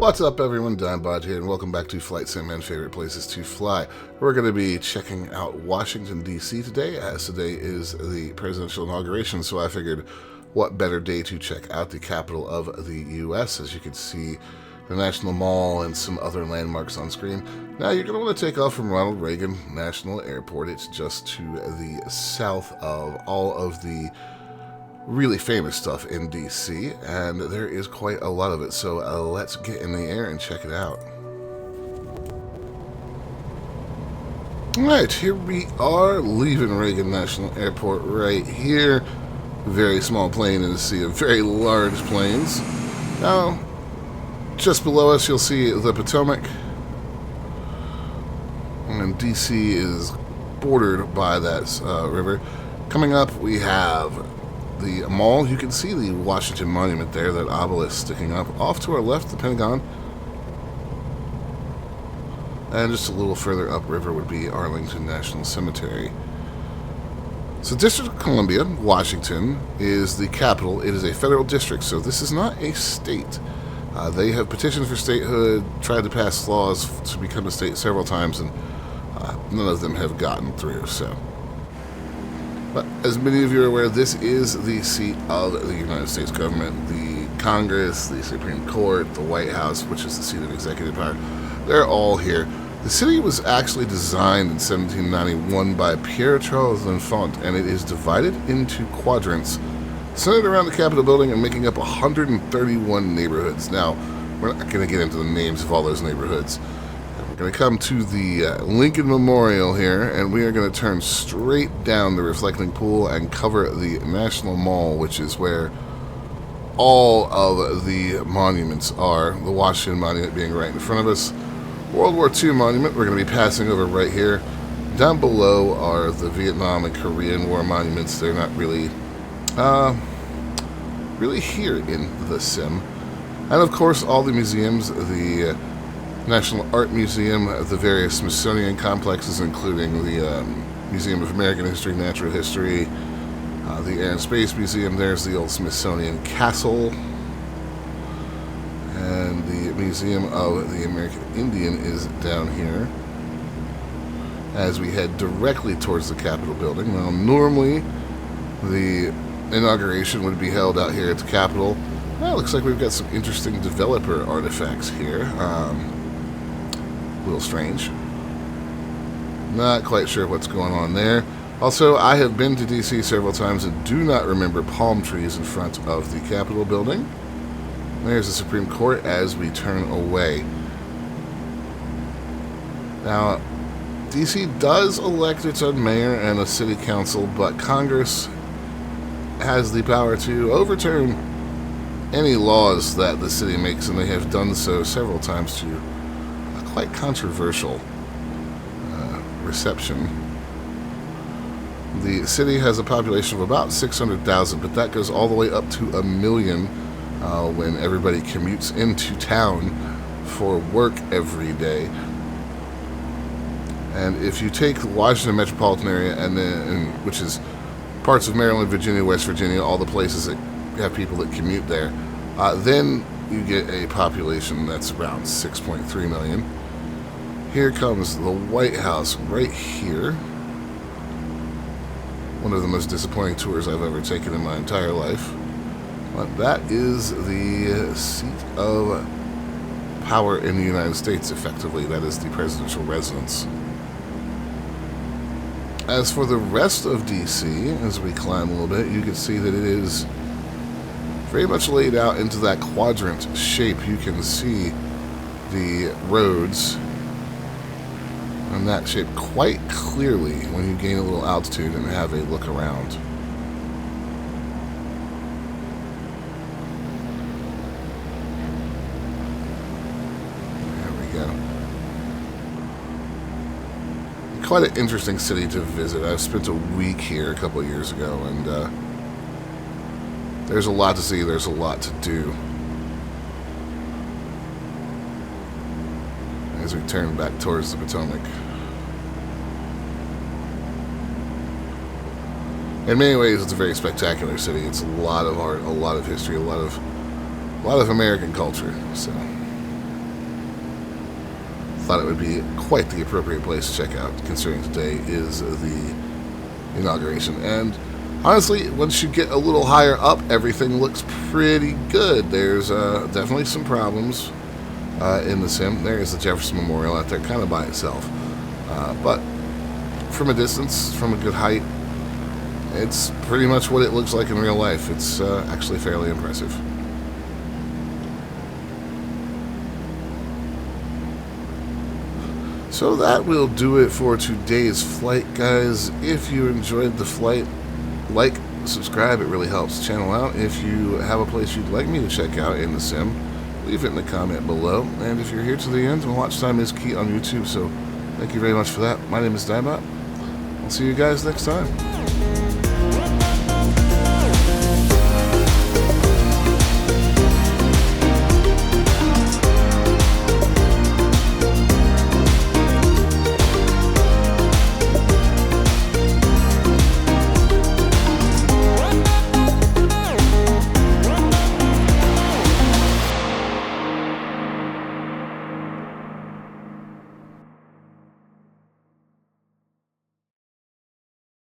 What's up everyone, Dinebot here, and welcome back to Flight Sim and Favorite Places to Fly. We're going to be checking out Washington, D.C. today, as today is the presidential inauguration, so I figured what better day to check out the capital of the U.S. As you can see, the National Mall and some other landmarks on screen. Now you're going to want to take off from Ronald Reagan National Airport. It's just to the south of all of the really famous stuff in DC, and there is quite a lot of it, so let's get in the air and check it out. Alright, here we are, leaving Reagan National Airport right here. Very small plane in the sea of very large planes. Now, just below us you'll see the Potomac, and DC is bordered by that river. Coming up we have the mall. You can see the Washington Monument there, that obelisk sticking up. Off to our left, the Pentagon. And just a little further upriver would be Arlington National Cemetery. So District of Columbia, Washington, is the capital. It is a federal district, so this is not a state. They have petitioned for statehood, tried to pass laws to become a state several times, and none of them have gotten through, so. But as many of you are aware, this is the seat of the United States government. The Congress, the Supreme Court, the White House, which is the seat of executive power, they're all here. The city was actually designed in 1791 by Pierre Charles L'Enfant, and it is divided into quadrants, centered around the Capitol building and making up 131 neighborhoods. Now, we're not going to get into the names of all those neighborhoods. We're going to come to the Lincoln Memorial here, and we are going to turn straight down the reflecting pool and cover the National Mall, which is where all of the monuments are. The Washington Monument being right in front of us. World War II Monument, we're going to be passing over right here. Down below are the Vietnam and Korean War monuments. They're not really, here in the sim. And of course, all the museums, the National Art Museum, the various Smithsonian complexes, including the Museum of American History, Natural History, the Air and Space Museum. There's the old Smithsonian Castle, and the Museum of the American Indian is down here as we head directly towards the Capitol building. Now, normally the inauguration would be held out here at the Capitol. Well, looks like we've got some interesting developer artifacts here. A little strange. Not quite sure what's going on there. Also, I have been to DC several times and do not remember palm trees in front of the Capitol building. There's the Supreme Court as we turn away. Now, DC does elect its own mayor and a city council, but Congress has the power to overturn any laws that the city makes, and they have done so several times to quite controversial reception. The city has a population of about 600,000, but that goes all the way up to 1 million when everybody commutes into town for work every day. And if you take the Washington metropolitan area, which is parts of Maryland, Virginia, West Virginia, all the places that have people that commute there, then you get a population that's around 6.3 million. Here comes the White House right here. One of the most disappointing tours I've ever taken in my entire life. But that is the seat of power in the United States, effectively. That is the presidential residence. As for the rest of DC, as we climb a little bit, you can see that it is very much laid out into that quadrant shape. You can see the roads in that shape quite clearly when you gain a little altitude and have a look around. There we go. Quite an interesting city to visit. I spent a week here a couple of years ago, and there's a lot to see, there's a lot to do. As we turn back towards the Potomac. In many ways, it's a very spectacular city. It's a lot of art, a lot of history, a lot of American culture. So thought it would be quite the appropriate place to check out, considering today is the inauguration. And honestly, once you get a little higher up, everything looks pretty good. There's definitely some problems in the sim. There's the Jefferson Memorial out there, kind of by itself. But from a distance, from a good height, it's pretty much what it looks like in real life. It's actually fairly impressive. So that will do it for today's flight, guys. If you enjoyed the flight, like, subscribe, it really helps the channel out. If you have a place you'd like me to check out in the sim, leave it in the comment below. And if you're here to the end, watch time is key on YouTube, so thank you very much for that. My name is Dimebot. I'll see you guys next time.